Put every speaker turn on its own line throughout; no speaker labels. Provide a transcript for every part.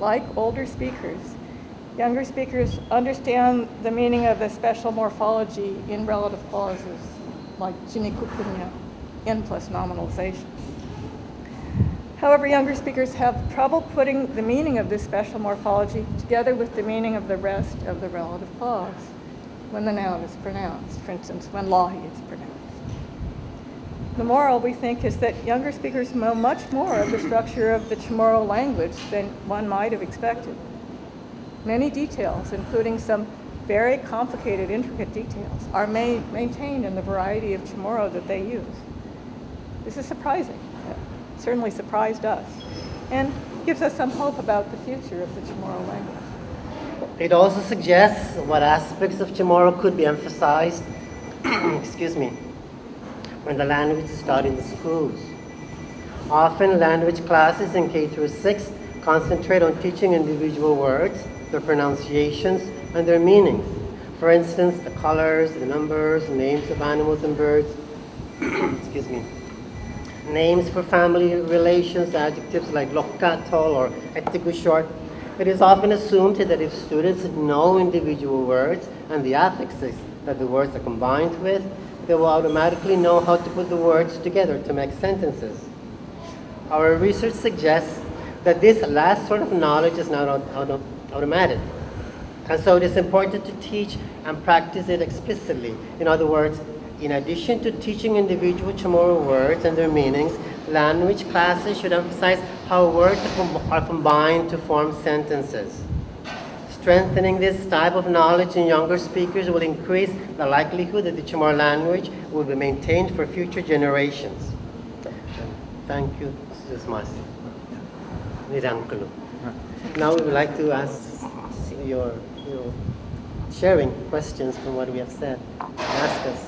like older speakers, younger speakers understand the meaning of the special morphology in relative clauses, like jinikukunya, in plus nominalization. However, younger speakers have trouble putting the meaning of this special morphology together with the meaning of the rest of the relative clause when the noun is pronounced, for instance, when lahi is pronounced. The moral, we think, is that younger speakers know much more of the structure of the Chamorro language than one might have expected. Many details, including some very complicated, intricate details, are maintained in the variety of Chamorro that they use. This is surprising. It certainly surprised us, and gives us some hope about the future of the Chamorro language.
It also suggests what aspects of Chamorro could be emphasized excuse me, when the language is taught in the schools. Often language classes in K through 6 concentrate on teaching individual words, their pronunciations, and their meanings. For instance, the colors, the numbers, names of animals and birds, excuse me, names for family relations, adjectives like lokka, tall, or etigu, short. It is often assumed that if students know individual words and the affixes that the words are combined with, they will automatically know how to put the words together to make sentences. Our research suggests that this last sort of knowledge is not automatic. And so it is important to teach and practice it explicitly. In other words, in addition to teaching individual Chamorro words and their meanings, language classes should emphasize how words are combined to form sentences. Strengthening this type of knowledge in younger speakers will increase the likelihood that the Chamorro language will be maintained for future generations. Thank you, Mrs. Nirankulu. Now we would like to ask your sharing questions from what we have said. Ask us.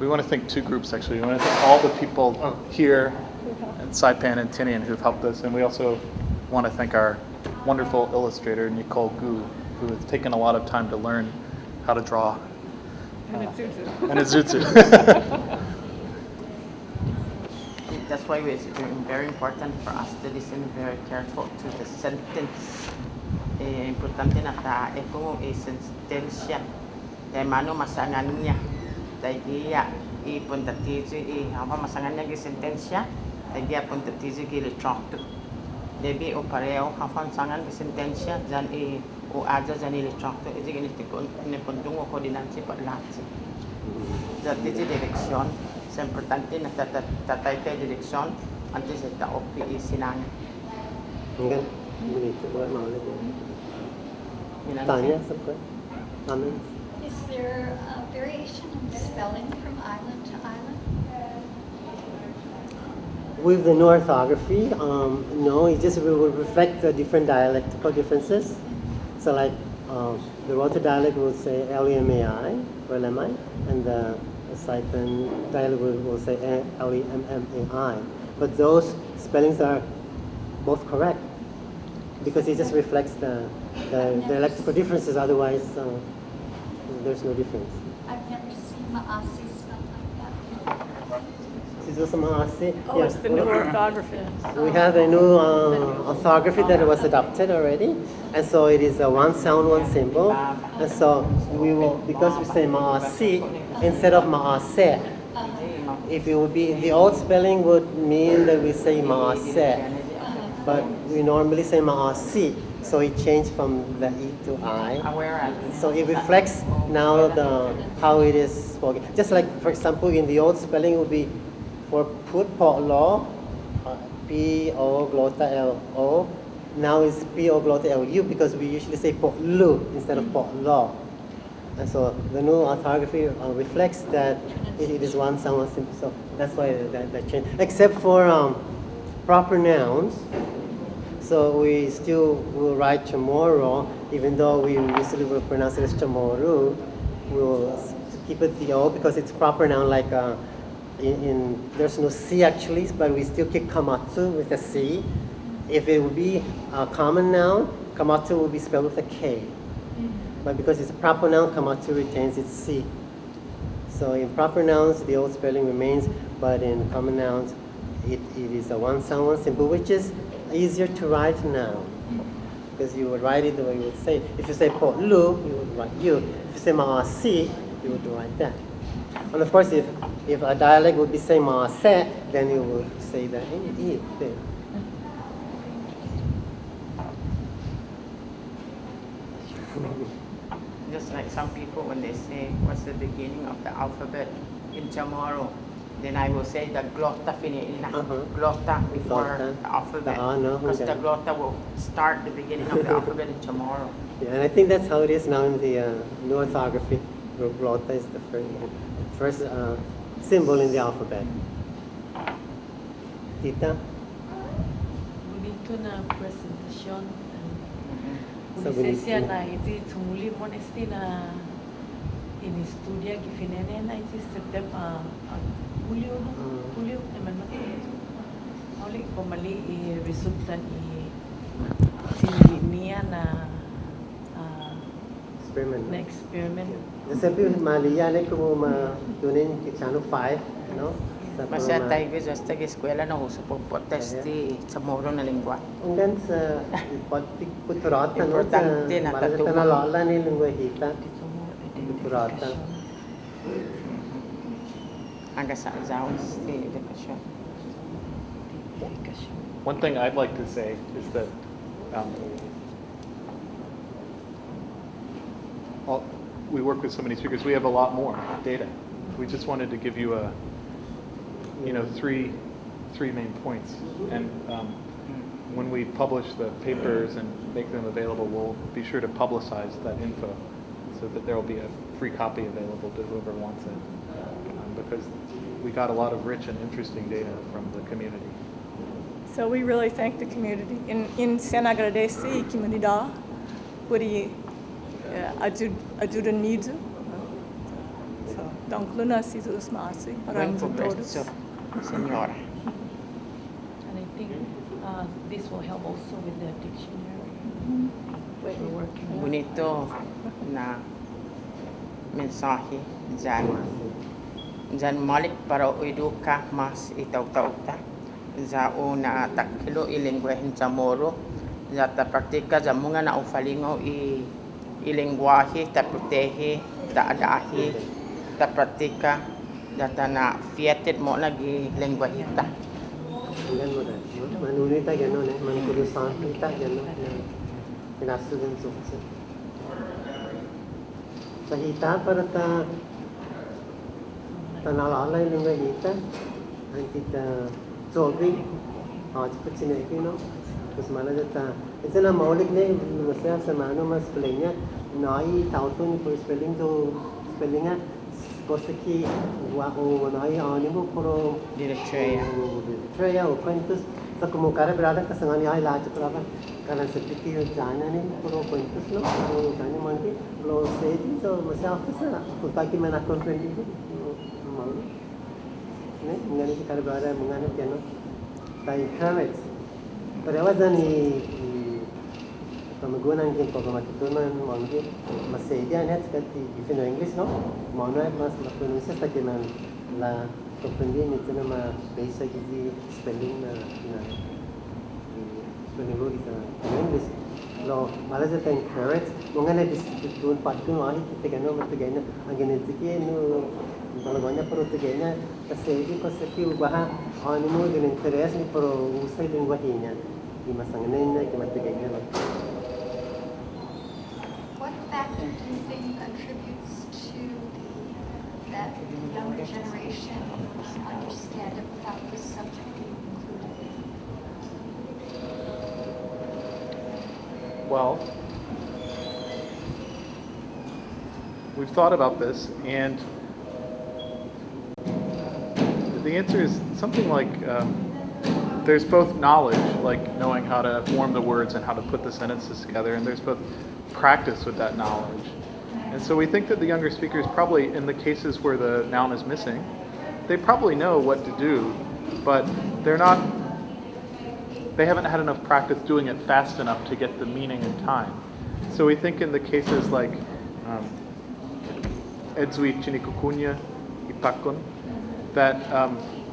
We want to thank two groups, actually. We want to thank all the people here and Saipan and Tinian who've helped us. And we also want to thank our wonderful illustrator, Nicole Gu, who has taken a lot of time to learn how to draw.
And Itsutsu.
And Itsutsu.
That's why it's very important for us to listen very careful to the sentence. Importante na ta kung sentencia de mano masangan niya tagiya ipunta tizi hapa masangan niya sentencia tagiya punta tizi gili chokto debi o pareo hapa masangan sentencia jan o aja jan ili chokto ezi gini tikon ne puntungo koordinasi parlasi jadi direction es importante na tatay direction antes de ta Ufisinan.
Okay. Tanya, some comments?
Is there a variation in spelling from island to island?
With the new orthography, no, it just will reflect the different dialectical differences. So like the Rota dialect will say L-E-M-A-I or Lemai, and the Saipan dialect will say L-E-M-M-A-I. But those spellings are both correct, because it just reflects the dialectical differences. Otherwise, there's no difference.
I've never seen Maasi spelled like that.
Is this Maasi?
Oh, it's the new orthography.
We have a new orthography that was adopted already, and so it is a one sound, one symbol. And so we will, because we say Maasi instead of Maase. If it would be, the old spelling would mean that we say Maase. But we normally say Maasi, so it changed from the E to I. So it reflects now how it is spoken. Just like, for example, in the old spelling, it would be for put po-lo, P-O glota L-O. Now it's P-O glota L-U because we usually say po-lu instead of po-lo. And so the new orthography reflects that it is one sound, one symbol. So that's why that changed. Except for proper nouns. So we still will write Chamorro, even though we usually will pronounce it as Chamorro. We'll keep it the O because it's proper noun, like there's no C actually, but we still keep Kamatsu with a C. If it would be a common noun, Kamatsu will be spelled with a K. But because it's a proper noun, Kamatsu retains its C. So in proper nouns, the old spelling remains, but in common nouns, it is a one sound, one symbol, which is easier to write now. because you would write it the way you would say it. If you say po lu, you would write you. If you say maasi, you would write that. And of course, if a dialect would be saying maase, then you would say the e there.
Just like some people when they say what's the beginning of the alphabet in Chamorro, then I will say the glotta finina, glotta before
Glotta.
the alphabet,
No,
because the
okay.
glotta will start the beginning of the alphabet in Chamorro.
Yeah, and I think that's how it is now in the new orthography. Rota is the first symbol in the alphabet. Tita?
Bonito na presentasyon.
Sa
Unisesya
bonito.
na iti tumuli mo nesti na in-studia gifinene na iti September Julio Julio naman matulog. Muli ko mali resulta ni niya na
Experiment.
na experiment.
Sempre maliyan como tunin que chano 5, no?
Masya tayo guys, hasta que eskwela na huso po testi Chamorro na lingua.
Unggan sa puturata, no?
Importante na
Malata
tatuwa.
na lola ni lingua hita. Puturata.
Hanggang sa Zawis, edukasyon.
One thing I'd like to say is that we work with so many speakers. We have a lot more data. We just wanted to give you three main points. And when we publish the papers and make them available, we'll be sure to publicize that info so that there will be a free copy available to whoever wants it. Because we got a lot of rich and interesting data from the community.
So we really thank the community. In se agradece comunidade por ajuda-nido. So, donc, nós os mais para
Buen
todos.
progreso, señora.
And I think this will help also with the dictionary. We're working on.
Bonito na mensahe dyan malik para eduka mas itaw-tauta za una takilo ilengguahin Chamorro za ta praktika za mga na ufalingo ilengguahe ta protehe ta adahi ta praktika za ta na fiated mo lagi lengguahita.
Unggan mo na. Manunita gano'n eh. Manukulusan kita gano'n. Pinasugan sukse. Sa hita para nalalay lang nga hita. Ang tita Zobi. Cepat sini iki no. Terus mana jata. Itu na maulik ne masya sa mano mas spellingnya. Nai tautun per spellingnya. Kosaki wa o nai animo pro Directoria o cuentos sa kumukara berada ka sangani ay lahat berada kanan seperti jana ni pro cuentos no o kani mangi lo sedi so masya afisa utaki mana comprende mau ne ngani si kara berada mengani tiano tai khamet perewazani pamagunan kin pagmatutunan mangi masedia net kati ifino English no mana mas pronuncia hasta que la comprendí ni tiene más basic easy spelling na spelling rule in English lo malas de encourage mongana distitun patun ahi tegano mategana angene tiki no balaganya pero tegana kasegi kaseki ubaha animo de interés ni pero usai lingua hinya di masangana que mategana.
What factor do you think contributes to that the younger generation understand it without this subject being included?
Well, we've thought about this, and the answer is something like there's both knowledge, like knowing how to form the words and how to put the sentences together, and there's both practice with that knowledge. And so we think that the younger speakers probably, in the cases where the noun is missing, they probably know what to do, but they haven't had enough practice doing it fast enough to get the meaning in time. So we think in the cases like Edzui Chinikukunya Ipakun, that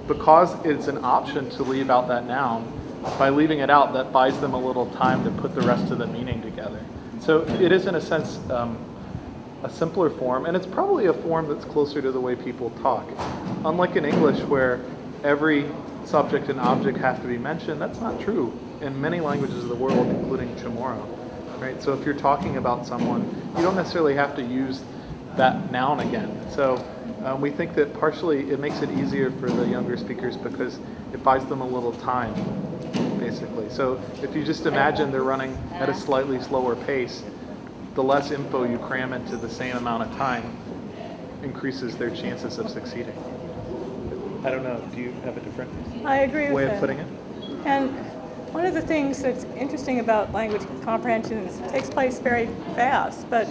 because it's an option to leave out that noun, by leaving it out, that buys them a little time to put the rest of the meaning together. So it is, in a sense, a simpler form, and it's probably a form that's closer to the way people talk. Unlike in English, where every subject and object have to be mentioned, that's not true in many languages of the world, including Chamorro. Right? So if you're talking about someone, you don't necessarily have to use that noun again. So we think that partially it makes it easier for the younger speakers because it buys them a little time, basically. So if you just imagine they're running at a slightly slower pace, the less info you cram into the same amount of time increases their chances of succeeding. I don't know, do you have a different
I agree with
way
that.
of putting it?
And one of the things that's interesting about language comprehension is it takes place very fast, but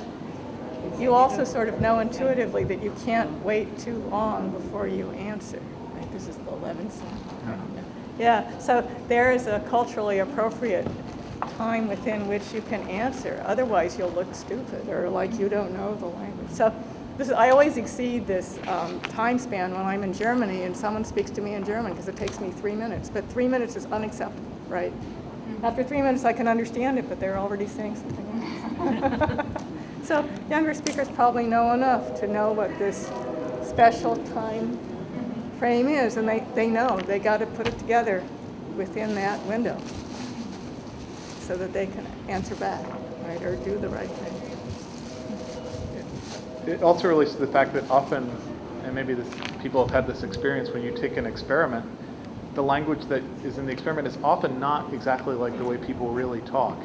you also sort of know intuitively that you can't wait too long before you answer. Right? This is the Levinson. Yeah, so there is a culturally appropriate time within which you can answer. Otherwise, you'll look stupid or like you don't know the language. So I always exceed this time span when I'm in Germany and someone speaks to me in German because it takes me 3 minutes. But 3 minutes is unacceptable, right? After 3 minutes, I can understand it, but they're already saying something else. So younger speakers probably know enough to know what this special time frame is, and they know they got to put it together within that window so that they can answer back, right, or do the right thing.
It also relates to the fact that often, and maybe people have had this experience, when you take an experiment, the language that is in the experiment is often not exactly like the way people really talk.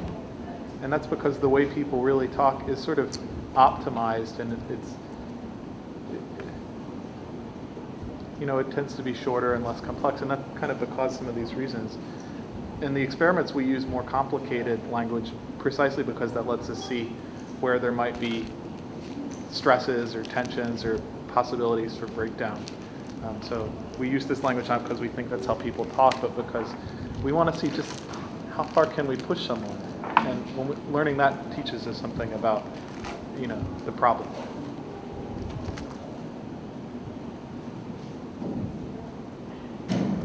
And that's because the way people really talk is sort of optimized, and it tends to be shorter and less complex, and that's kind of because some of these reasons. In the experiments, we use more complicated language precisely because that lets us see where there might be stresses or tensions or possibilities for breakdown. So we use this language not because we think that's how people talk, but because we want to see just how far can we push someone. And learning that teaches us something about, the problem.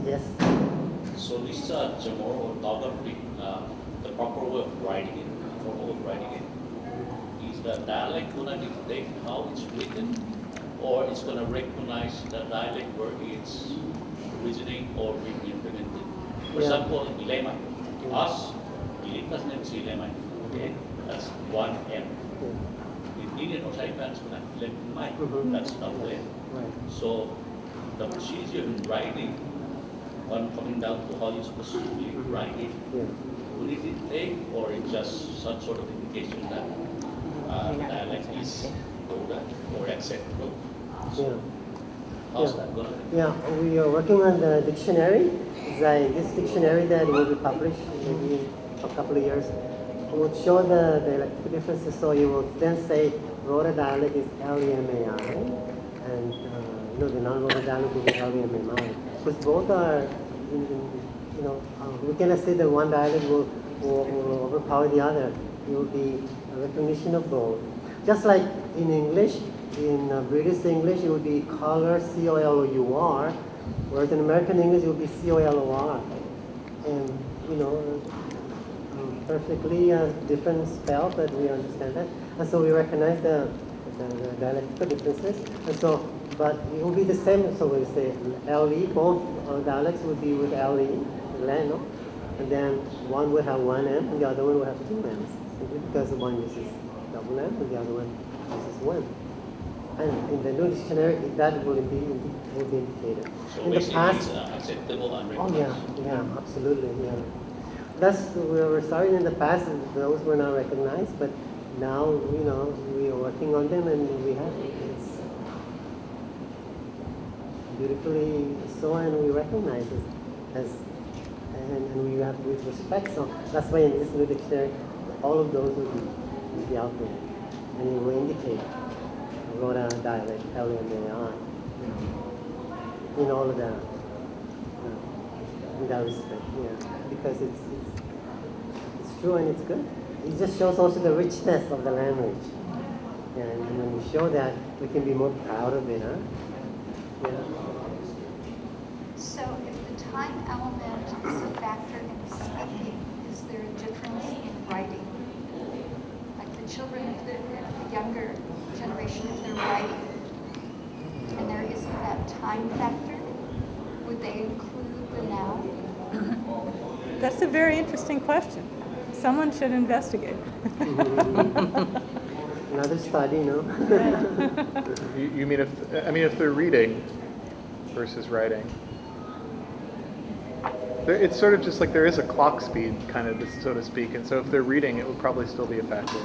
Yes.
So this Chamorro orthography, the proper way of writing it, formal of writing it, is the dialect going to dictate how it's written, or it's going to recognize the dialect where it's originating or being implemented? For example, dilemma. Us, Dilitas names dilemma. Okay, that's one M. In Indian or Saipan, it's going to lemai. That's not there. So the procedure in writing, when coming down to how you're supposed to be writing, would it take, or it's just some sort of indication that dialect is Rota or etc. So how's that going to be?
Yeah, we are working on the dictionary. This dictionary that will be published maybe in a couple of years will show the dialectical differences. So you will then say Rota dialect is L-E-M-A-I, and the non-Rota dialect will be L-E-M-A-I. Because both are, we cannot say that one dialect will overpower the other. It will be a recognition of both. Just like in English, in British English, it would be color, C-O-L-O-U-R, whereas in American English, it would be C-O-L-O-R. And, perfectly different spell, but we understand that. And so we recognize the dialectical differences. And so, but it will be the same. So we say L-E, both dialects would be with L-E, no? And then one would have one M, and the other one would have two M's. Simply because one uses double M, and the other one uses one. And in the new dictionary, that will be indicated.
So
In the past,
it's acceptable and
oh
recognized.
yeah, absolutely, yeah. That's we were starting in the past, and those were not recognized, but now we are working on them, and we have it's beautifully so, and we recognize it and we have with respect. So that's why in this new dictionary, all of those will be out there, and it will indicate Rota dialect, L-E-M-A-I, in all of that, in that respect, because it's true and it's good. It just shows also the richness of the language, and when we show that, we can be more proud of it, huh?
So if the time element is a factor in children, if the younger generation, if they're writing, and there isn't that time factor, would they include the now?
That's a very interesting question. Someone should investigate.
Another study, no?
You mean if they're reading versus writing? It's sort of just like there is a clock speed, kind of, so to speak, and so if they're reading, it would probably still be a factor.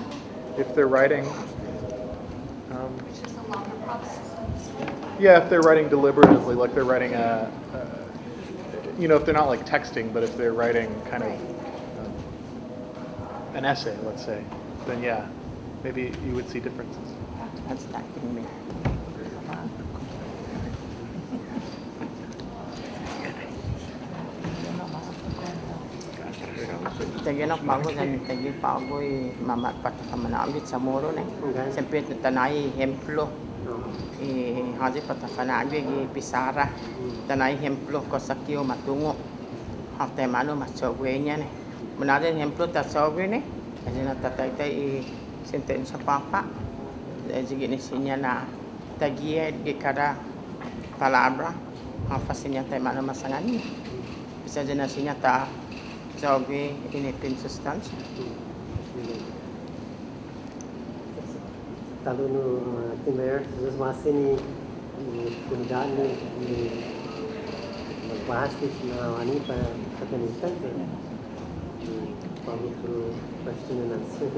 If they're writing,
Which is a longer process than the school.
yeah, if they're writing deliberatively, like they're writing if they're not like texting, but if they're writing kind of an essay, let's say, then yeah, maybe you would see differences.
That's not in me. Tagi na bago na tagi bago mamat pat kamana ambit Chamorro ne. Sempit tanai hemplo. Haji pat kana gi pisara. Tanai hemplo ko sakio matungo. Hafte mano masogwenya ne. Menade hemplo ta sogwe ne. Ajina tatai sentensa papa. Jadi ni sinya na tagi di kada palabra. Hafasinya ta mano masangani. Bisa jena sinya ta Sabi in substance.
Talo no timer, Jesus masih ni kundan ni plastik na ani pa kanisan tu. Baru tu question and answer.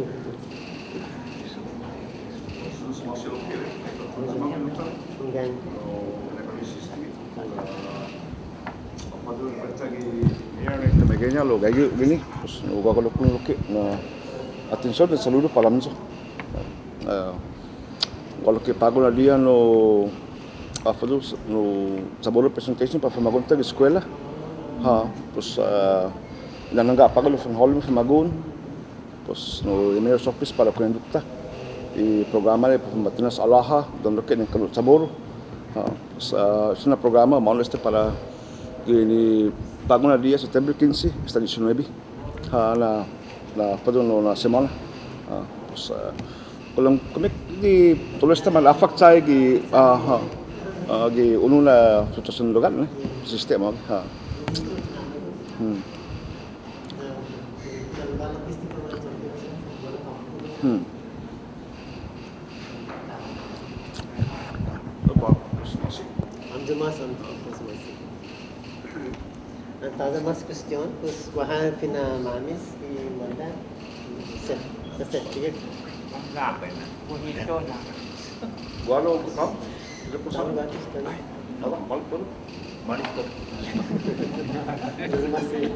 Enggak.
Pequeña lo que hay gini, pues no va a colocar lo que atención de salud para mí. Kalau que pago na dia no Chamorro presentation para famagon ta escola, pues na nanga pago lo fanhol famagon, pues no email office para conducta e programa de matinas alaha donde que en Chamorro, pues es un programa malo para ini pago na dia September 15 hasta 19 na semana. Pues kalau kami di tulis naman afak saya di ununa situasi lugar ne sistem
Nada más cuestión, pues bajar fina mamis y mandar. Se
Bonito na.
Bueno, no.
Terima kasih.